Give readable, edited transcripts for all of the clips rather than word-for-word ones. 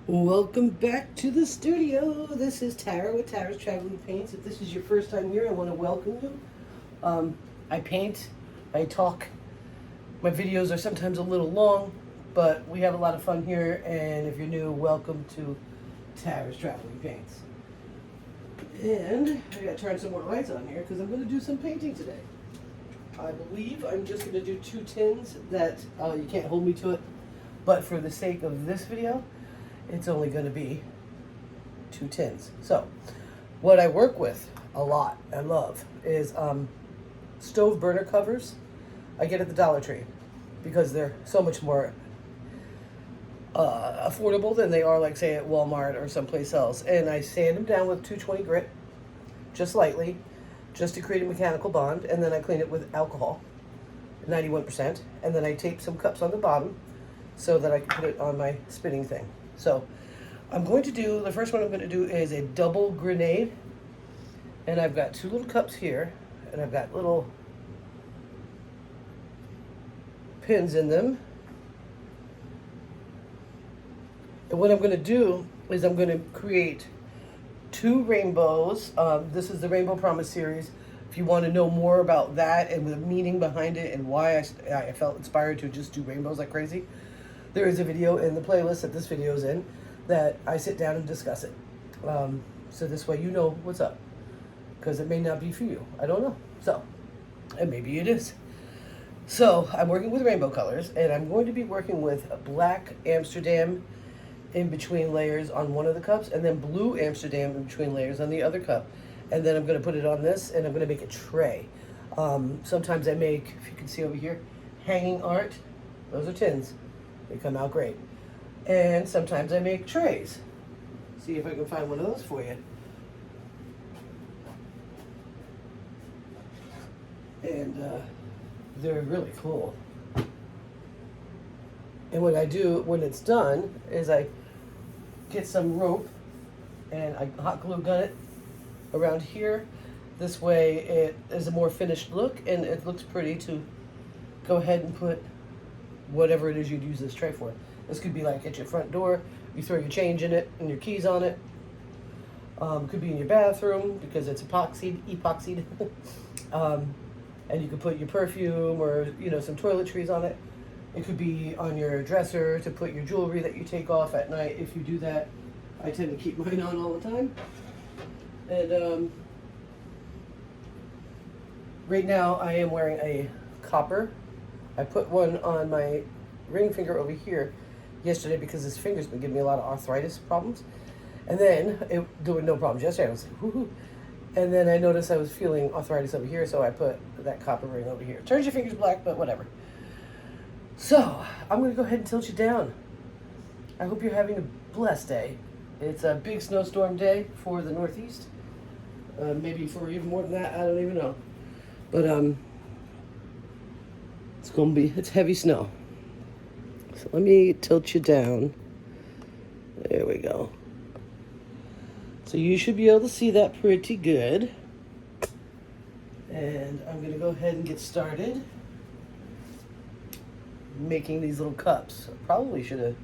Welcome back to the studio. This is Tara with Tara's Traveling Paints. If this is your first time here, I want to welcome you. I paint, I talk. My videos are sometimes a little long, but we have a lot of fun here. And if you're new, welcome to Tara's Traveling Paints. And I got to turn some more lights on here because I'm going to do some painting today. I believe I'm just going to do 2 tins that you can't hold me to it, but for the sake of this video, it's only going to be 2 tins. So, what I work with a lot, I love, is stove burner covers. I get at the Dollar Tree because they're so much more affordable than they are, like, say, at Walmart or someplace else. And I sand them down with 220 grit, just lightly, just to create a mechanical bond. And then I clean it with alcohol, 91%. And then I tape some cups on the bottom so that I can put it on my spinning thing. So I'm going to do, the first one I'm going to do is a double grenade. And I've got 2 little cups here, and I've got little pins in them. And what I'm going to do is I'm going to create 2 rainbows. This is the Rainbow Promise series. If you want to know more about that and the meaning behind it and why I felt inspired to just do rainbows like crazy, there is a video in the playlist that this video is in that I sit down and discuss it. So this way you know what's up. Because it may not be for you. I don't know. So, and maybe it is. So, I'm working with rainbow colors, and I'm going to be working with black Amsterdam in between layers on one of the cups, and then blue Amsterdam in between layers on the other cup. And then I'm going to put it on this, and I'm going to make a tray. Sometimes I make, if you can see over here, hanging art. Those are tins. They come out great. And sometimes I make trays. See if I can find one of those for you. And they're really cool. And what I do when it's done is I get some rope and I hot glue gun it around here. This way it is a more finished look and it looks pretty to go ahead and put whatever it is you'd use this tray for. This could be like at your front door. You throw your change in it and your keys on it. Could be in your bathroom because it's epoxied. And you could put your perfume or, you know, some toiletries on it. It could be on your dresser to put your jewelry that you take off at night. If you do that, I tend to keep mine on all the time. And right now I am wearing a copper. I put one on my ring finger over here yesterday because this finger's been giving me a lot of arthritis problems. And then there were no problems yesterday. I was like, woohoo. And then I noticed I was feeling arthritis over here, so I put that copper ring over here. Turns your fingers black, but whatever. So, I'm going to go ahead and tilt you down. I hope you're having a blessed day. It's a big snowstorm day for the Northeast. Maybe for even more than that, I don't even know. But, it's heavy snow. So let me tilt you down. There we go. So you should be able to see that pretty good. And I'm going to go ahead and get started making these little cups. I probably should have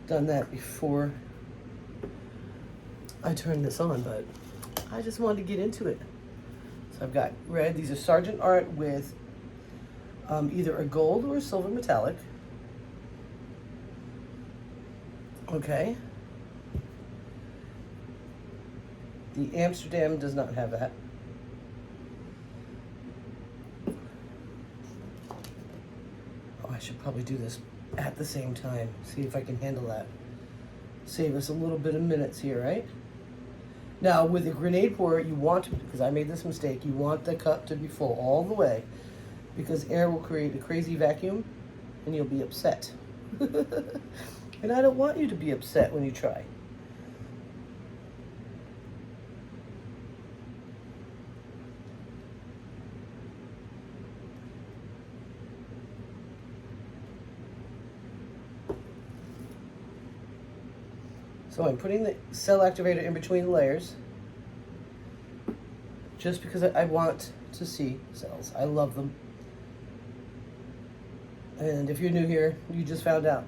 done that before I turned this on, but I just wanted to get into it. So I've got red. These are Sargent Art with either a gold or a silver metallic. Okay. The Amsterdam does not have that. Oh, I should probably do this at the same time. See if I can handle that. Save us a little bit of minutes here, right? Now, with the grenade pour, you want, because I made this mistake, you want the cup to be full all the way, because air will create a crazy vacuum, and you'll be upset. And I don't want you to be upset when you try. So I'm putting the cell activator in between the layers just because I want to see cells. I love them. And if you're new here, you just found out.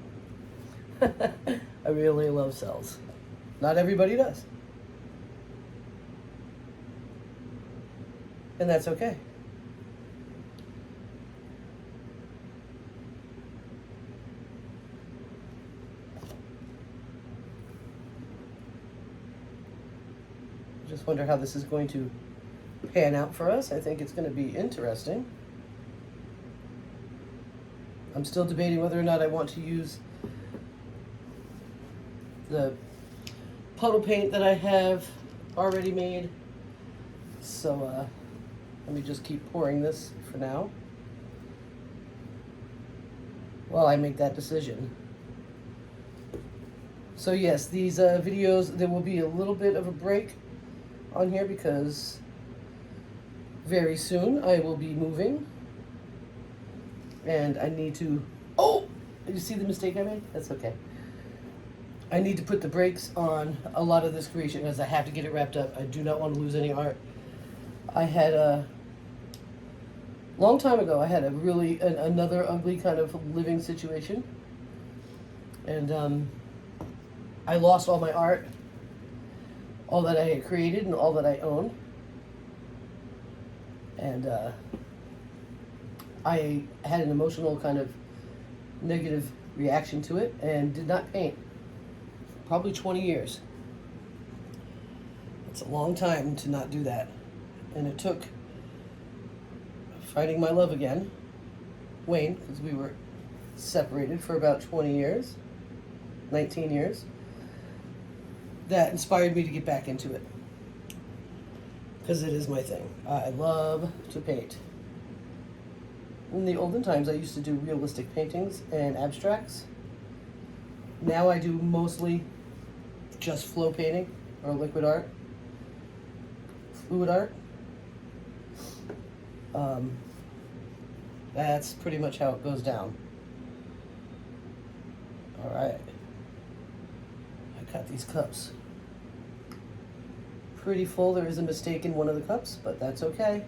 I really love cells. Not everybody does. And that's okay. Just wonder how this is going to pan out for us. I think it's going to be interesting. I'm still debating whether or not I want to use the puddle paint that I have already made. So let me just keep pouring this for now while I make that decision. So yes, these videos, there will be a little bit of a break on here because very soon I will be moving and I need to, oh, did you see the mistake I made? That's okay. I need to put the brakes on a lot of this creation because I have to get it wrapped up. I do not want to lose any art. I had a long time ago, I had a really, another ugly kind of living situation. And I lost all my art, all that I had created and all that I owned. And I had an emotional kind of negative reaction to it and did not paint. Probably 20 years. It's a long time to not do that. And it took finding my love again, Wayne, because we were separated for about 20 years, 19 years, that inspired me to get back into it. Because it is my thing. I love to paint. In the olden times, I used to do realistic paintings and abstracts. Now I do mostly just flow painting or liquid art, fluid art. That's pretty much how it goes down. All right. I got these cups pretty full. There is a mistake in one of the cups, but that's okay.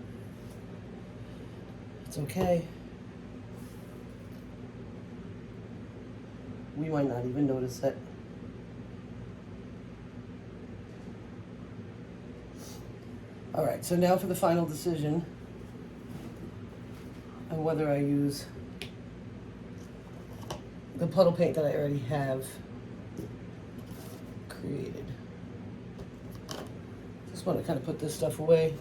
It's okay. We might not even notice it. All right, so now for the final decision on whether I use the puddle paint that I already have created. Just want to kind of put this stuff away.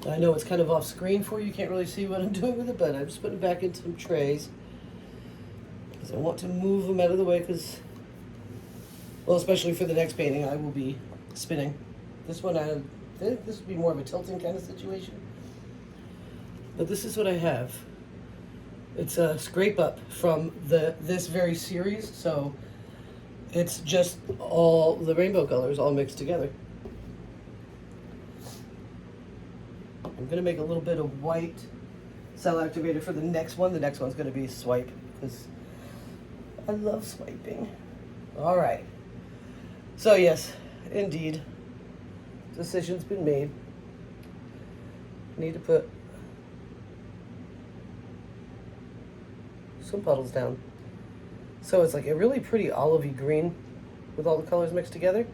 I know it's kind of off screen for you. You can't really see what I'm doing with it, but I'm just putting it back into some trays. Because I want to move them out of the way because, well, especially for the next painting, I will be spinning. This one, I think this would be more of a tilting kind of situation. But this is what I have. It's a scrape up from this very series, so it's just all the rainbow colors all mixed together. I'm gonna make a little bit of white cell activator for the next one. The next one's gonna be swipe because I love swiping. All right. So yes, indeed, decision's been made. Need to put some puddles down. So it's like a really pretty olivey green with all the colors mixed together.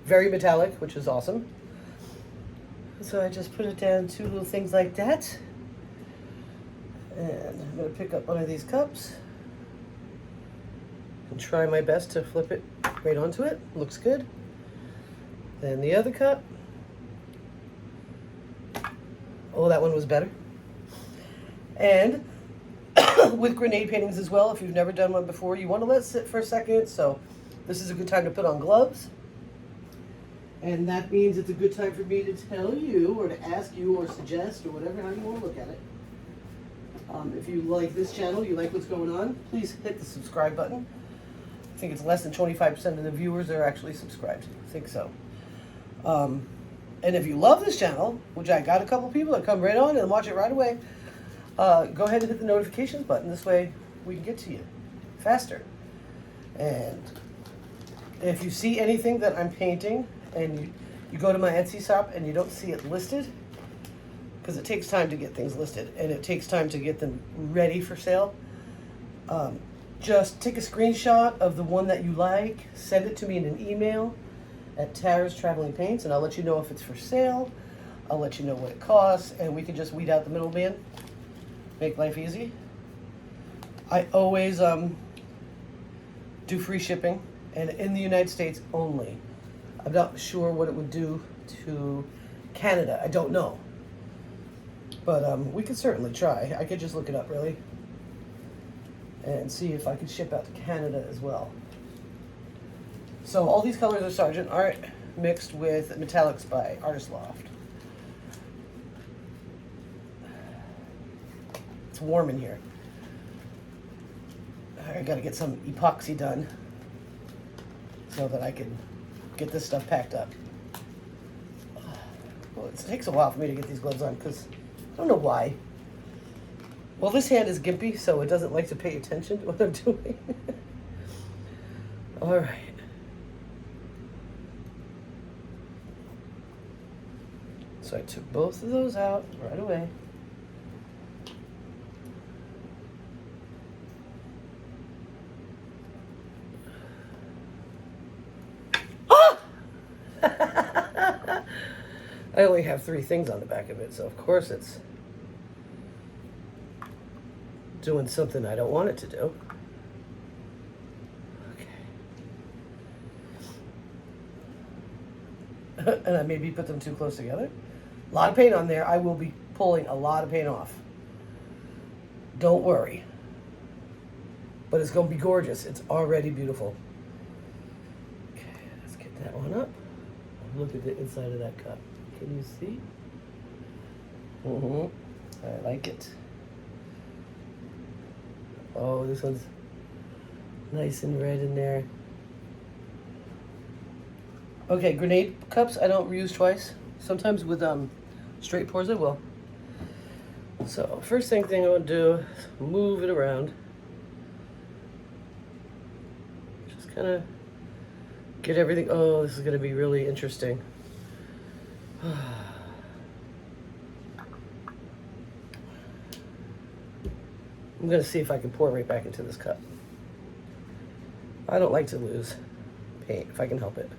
Very metallic, which is awesome. So I just put it down, two little things like that. And I'm gonna pick up one of these cups and try my best to flip it right onto it. Looks good. Then the other cup. Oh, that one was better. And with grenade paintings as well, if you've never done one before, you want to let it sit for a second. So this is a good time to put on gloves. And that means it's a good time for me to tell you or to ask you or suggest or whatever, how you want to look at it. If you like this channel, you like what's going on, please hit the subscribe button. I think it's less than 25% of the viewers that are actually subscribed. I think so. And if you love this channel, which I got a couple people that come right on and watch it right away, go ahead and hit the notifications button. This way we can get to you faster. And if you see anything that I'm painting and you go to my Etsy shop and you don't see it listed, because it takes time to get things listed and it takes time to get them ready for sale, just take a screenshot of the one that you like, send it to me in an email at Tara's Traveling Paints, and I'll let you know if it's for sale. I'll let you know what it costs, and we can just weed out the middleman, make life easy. I always do free shipping, and in the United States only. I'm not sure what it would do to Canada. I don't know. But we could certainly try. I could just look it up, really, and see if I could ship out to Canada as well. So all these colors are Sargent Art mixed with metallics by Artist Loft. It's warm in here. I gotta get some epoxy done so that I can get this stuff packed up. Well, it takes a while for me to get these gloves on because I don't know why. Well, this hand is gimpy, so it doesn't like to pay attention to what I'm doing. All right. So I took both of those out right away. I only have 3 things on the back of it, so of course it's doing something I don't want it to do. Okay. And I maybe put them too close together. A lot of paint on there. I will be pulling a lot of paint off. Don't worry. But it's going to be gorgeous. It's already beautiful. Okay, let's get that one up. Look at the inside of that cup. Can you see? I like it. Oh, this one's nice and red in there. Okay, grenade cups I don't reuse twice. Sometimes with straight pours I will. So first thing I want to do is move it around. Just kind of get everything. Oh, this is going to be really interesting. I'm going to see if I can pour right back into this cup. I don't like to lose paint if I can help it.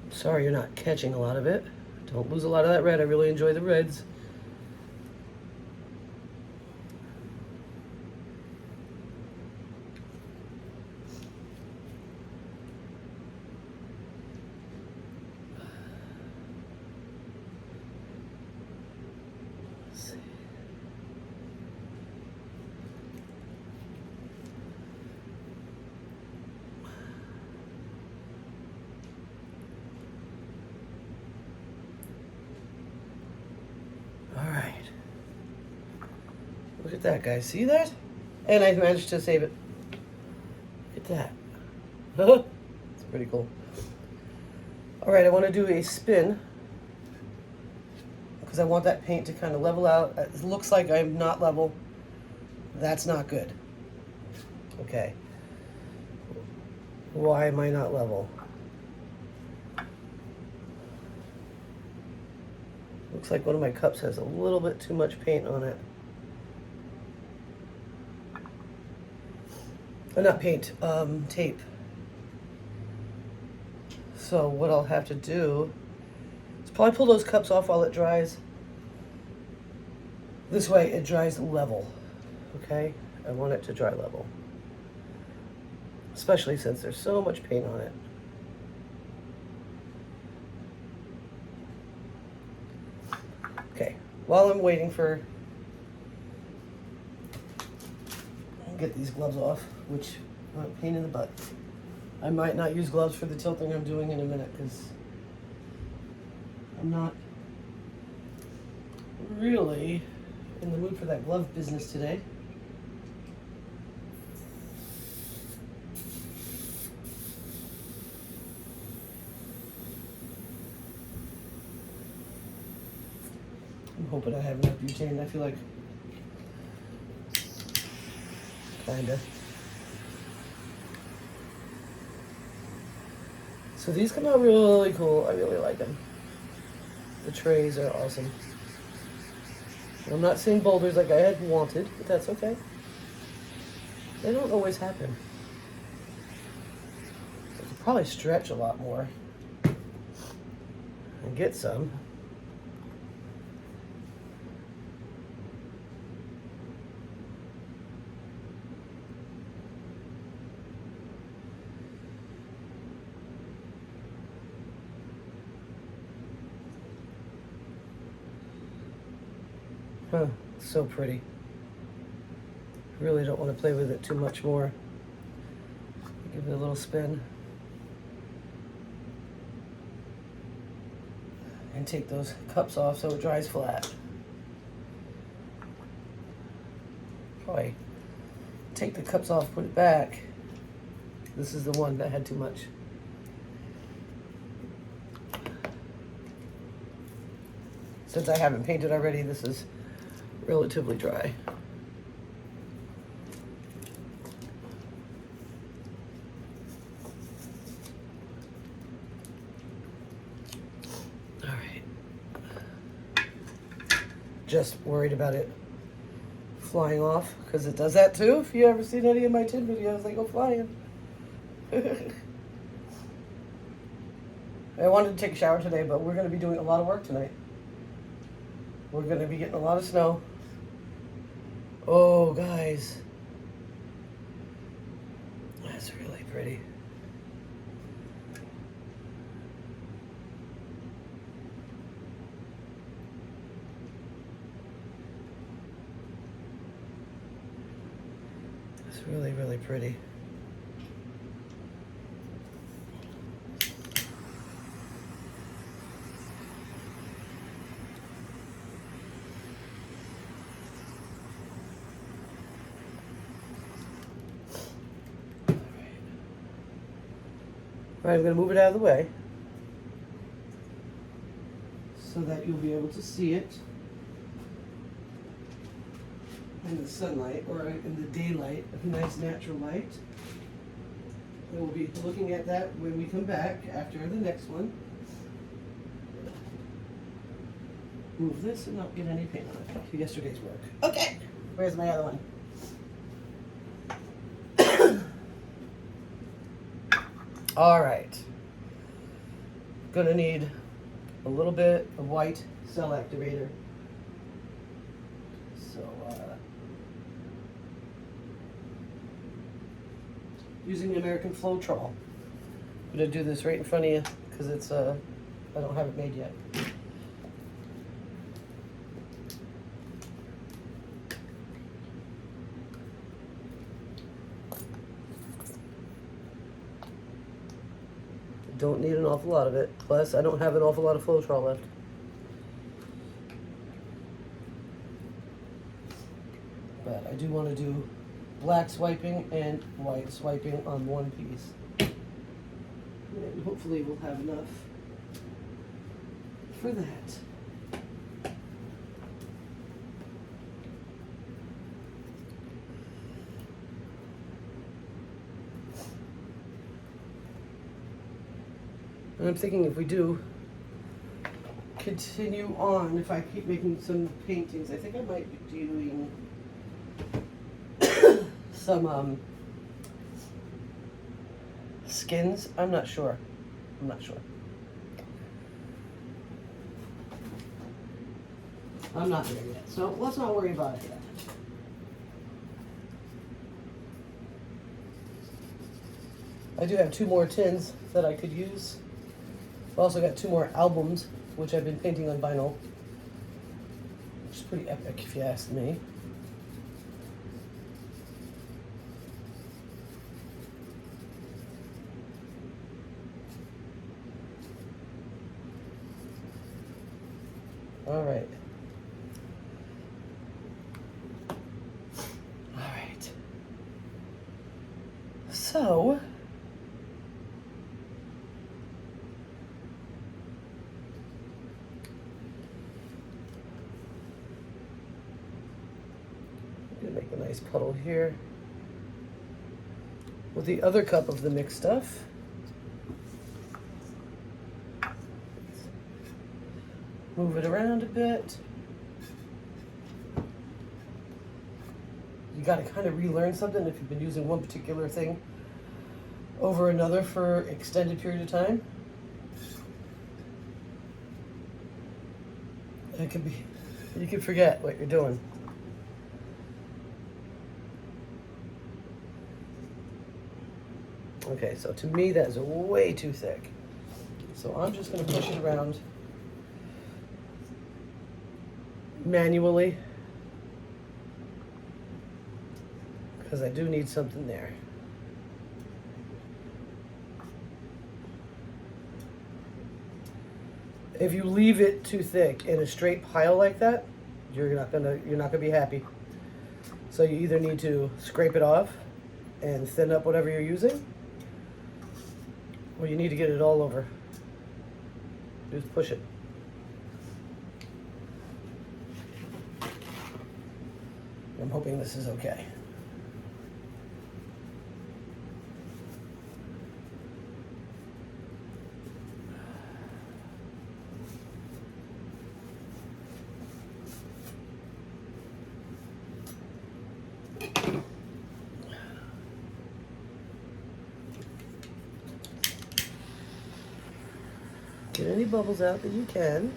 Sorry you're not catching a lot of it. Don't lose a lot of that red. I really enjoy the reds. Look at that, guys. See that? And I managed to save it. Look at that. It's pretty cool. All right, I want to do a spin because I want that paint to kind of level out. It looks like I'm not level. That's not good. Okay. Why am I not level? Looks like one of my cups has a little bit too much paint on it. Not paint, tape. So what I'll have to do is probably pull those cups off while it dries. This way it dries level, okay? I want it to dry level. Especially since there's so much paint on it. Okay, while I'm waiting for, get these gloves off, which are a pain in the butt. I might not use gloves for the tilting I'm doing in a minute because I'm not really in the mood for that glove business today. I'm hoping I have enough butane. I feel like kinda. So these come out really cool. I really like them. The trays are awesome. I'm not seeing boulders like I had wanted, but that's okay. They don't always happen. I could probably stretch a lot more and get some. Huh, so pretty. Really don't want to play with it too much more. Give it a little spin. And take those cups off so it dries flat. Probably take the cups off, put it back. This is the one that had too much. Since I haven't painted already, this is relatively dry. All right. Just worried about it flying off because it does that too. If you ever seen any of my tin videos, they go flying. I wanted to take a shower today, but we're going to be doing a lot of work tonight. We're going to be getting a lot of snow. Oh, guys. That's really pretty. It's really, really pretty. All right, I'm going to move it out of the way so that you'll be able to see it in the sunlight or in the daylight, a nice natural light. And we'll be looking at that when we come back after the next one. Move this and not get any paint on it for yesterday's work. Okay, where's my other one? All right, gonna need a little bit of white cell activator. So, using the American Floetrol. I'm gonna do this right in front of you because it's, I don't have it made yet. Don't need an awful lot of it. Plus, I don't have an awful lot of Floetrol left. But I do want to do black swiping and white swiping on one piece. And hopefully we'll have enough for that. And I'm thinking if we do continue on, if I keep making some paintings, I think I might be doing some skins. I'm not sure. I'm not there yet, so let's not worry about it yet. I do have 2 more tins that I could use. I've also got 2 more albums, which I've been painting on vinyl, which is pretty epic if you ask me. All right. So, I'm gonna make a nice puddle here with the other cup of the mixed stuff. Move it around a bit. got to kind of relearn something if you've been using one particular thing over another for extended period of time. It could be, you can forget what you're doing. Okay, so to me that is way too thick. So I'm just going to push it around manually because I do need something there. If you leave it too thick in a straight pile like that, you're not gonna be happy. So you either need to scrape it off and thin up whatever you're using, or you need to get it all over. Just push it. I'm hoping this is okay. Get any bubbles out that you can.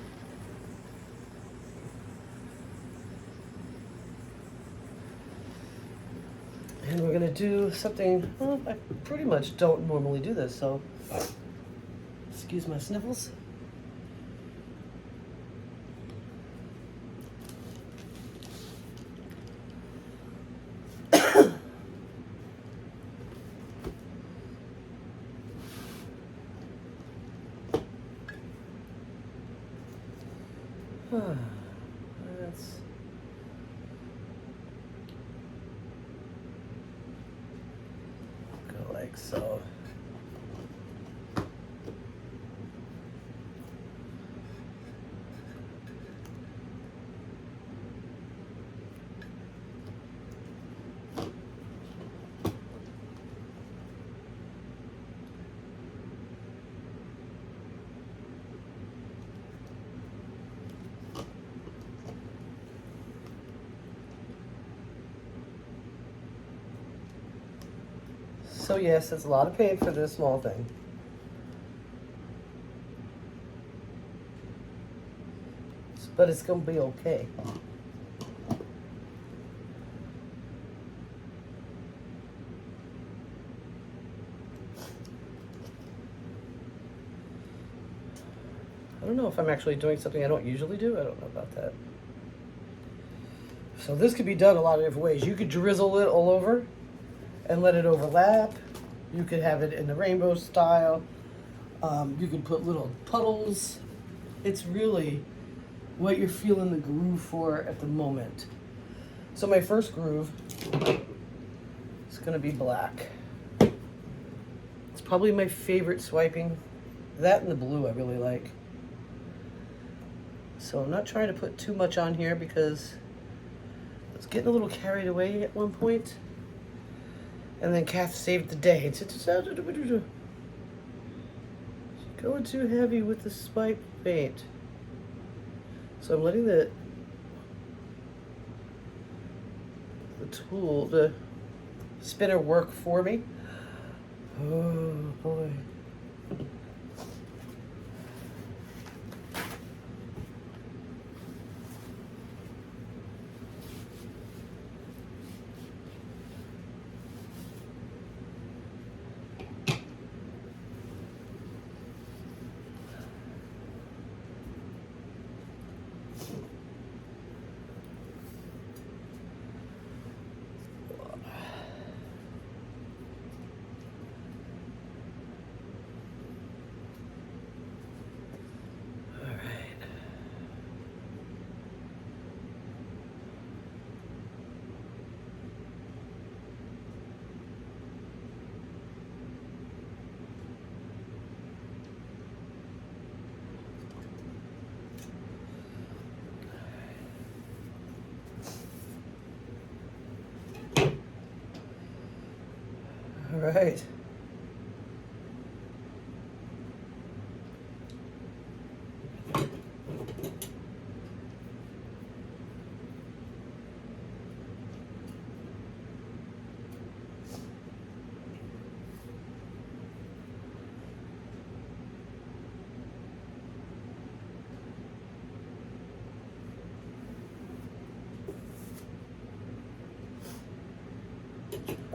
And we're gonna do something, well, I pretty much don't normally do this, so excuse my sniffles. Let's go like so. So yes, it's a lot of pain for this small thing. But it's gonna be okay. I don't know if I'm actually doing something I don't usually do. I don't know about that. So this could be done a lot of different ways. You could drizzle it all over and let it overlap. You could have it in the rainbow style. You can put little puddles. It's really what you're feeling the groove for at the moment. So my first groove is gonna be black. It's probably my favorite swiping. That and the blue I really like. So I'm not trying to put too much on here because I was getting a little carried away at one point. And then Kath saved the day. It's going too heavy with the spike paint. So I'm letting the tool, the spinner work for me. Oh boy. All right.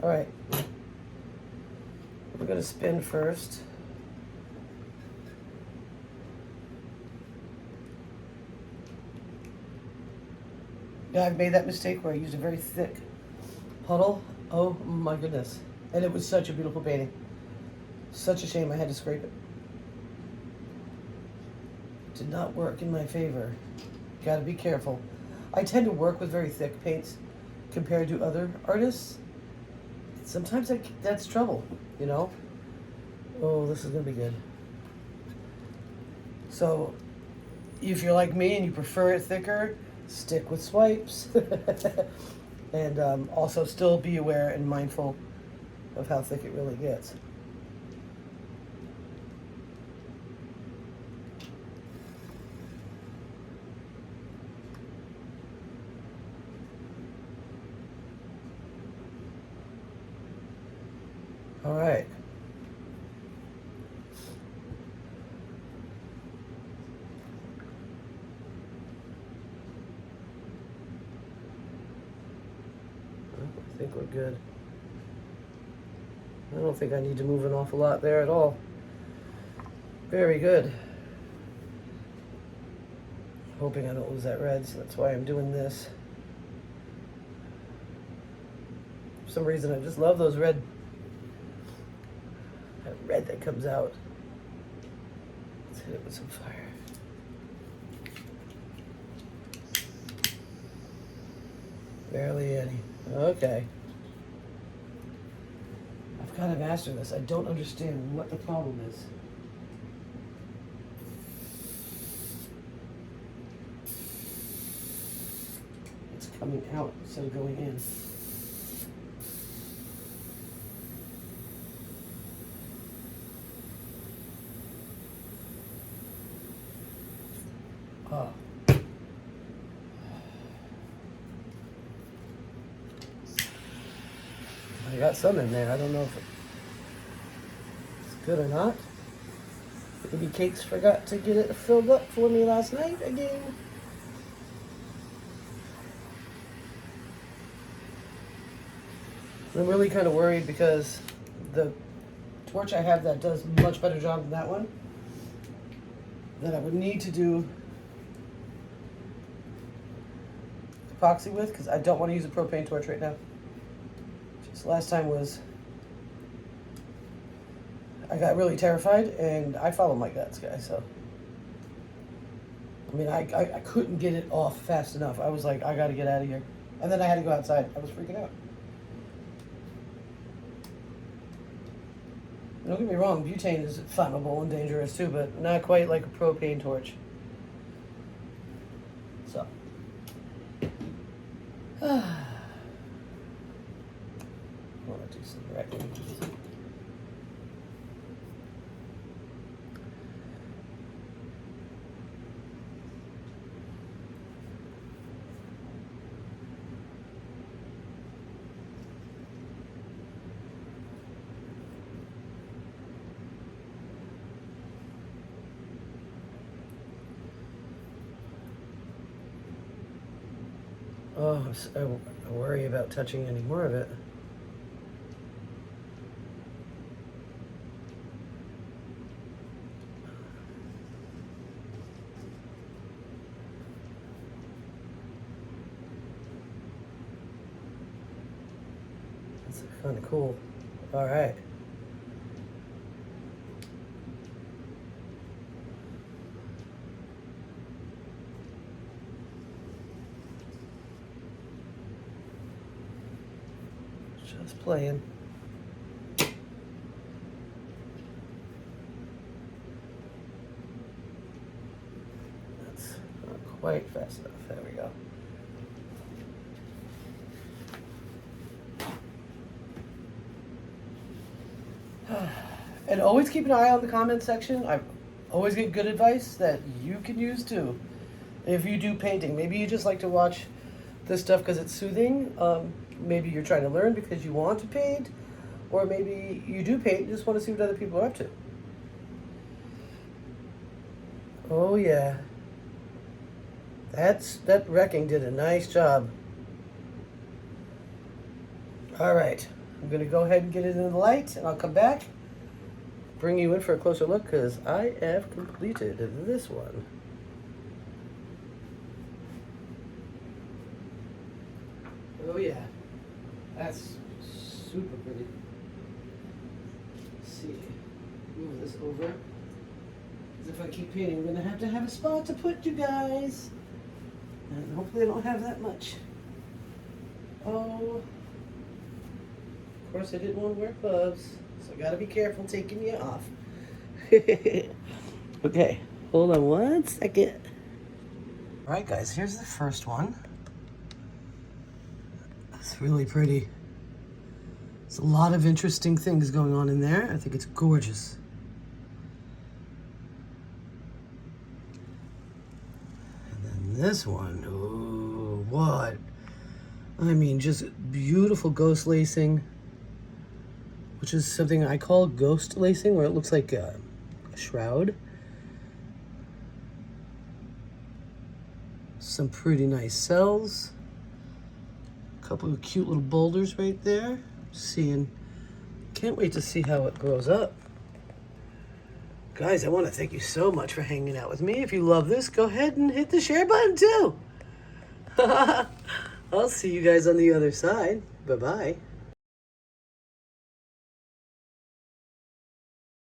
All right. We're going to spin first. Yeah, I've made that mistake where I used a very thick puddle. Oh my goodness. And it was such a beautiful painting. Such a shame I had to scrape it. Did not work in my favor. Gotta be careful. I tend to work with very thick paints compared to other artists. Sometimes that's trouble, you know? Oh, this is gonna be good. So, if you're like me and you prefer it thicker, stick with swipes. And also still be aware and mindful of how thick it really gets. All right. I think we're good. I don't think I need to move an awful lot there at all. Very good. Hoping I don't lose that red, so that's why I'm doing this. For some reason, I just love those red. That red that comes out. Let's hit it with some fire. Barely any. Okay. I've got to master this. I don't understand what the problem is. It's coming out instead of going in. Oh. I got some in there. I don't know if it's good or not. Maybe Cakes forgot to get it filled up for me last night again. I'm really kind of worried because the torch I have that does a much better job than that one, that I would need to do epoxy with, because I don't want to use a propane torch right now. Just last time was, I got really terrified, and I follow my guts, guys, so. I mean, I couldn't get it off fast enough. I was like, I gotta get out of here. And then I had to go outside. I was freaking out. Don't get me wrong, butane is flammable and dangerous too, but not quite like a propane torch. So. I want to do some wrecking. Oh, I worry about touching any more of it. That's kind of cool. All right. Just playing. That's not quite fast enough. There we go. And always keep an eye on the comment section. I always get good advice that you can use too. If you do painting, maybe you just like to watch this stuff because it's soothing. Maybe you're trying to learn because you want to paint, or maybe you do paint and just want to see what other people are up to. Oh yeah. That wrecking did a nice job. All right, I'm gonna go ahead and get it in the light, and I'll come back, bring you in for a closer look, because I have completed this one. Oh yeah, that's super pretty. Let's see, move this over. Because if I keep painting, I'm gonna have to have a spot to put you guys. And hopefully I don't have that much. Oh, of course I didn't want to wear gloves, so I gotta be careful taking you off. Okay, hold on one second. All right, guys, here's the first one. It's really pretty. There's a lot of interesting things going on in there. I think it's gorgeous. And then this one, oh, what? I mean, just beautiful ghost lacing, which is something I call ghost lacing, where it looks like a shroud. Some pretty nice cells. A couple of cute little boulders right there. Can't wait to see how it grows up. Guys, I want to thank you so much for hanging out with me. If you love this, go ahead and hit the share button too. I'll see you guys on the other side. Bye-bye.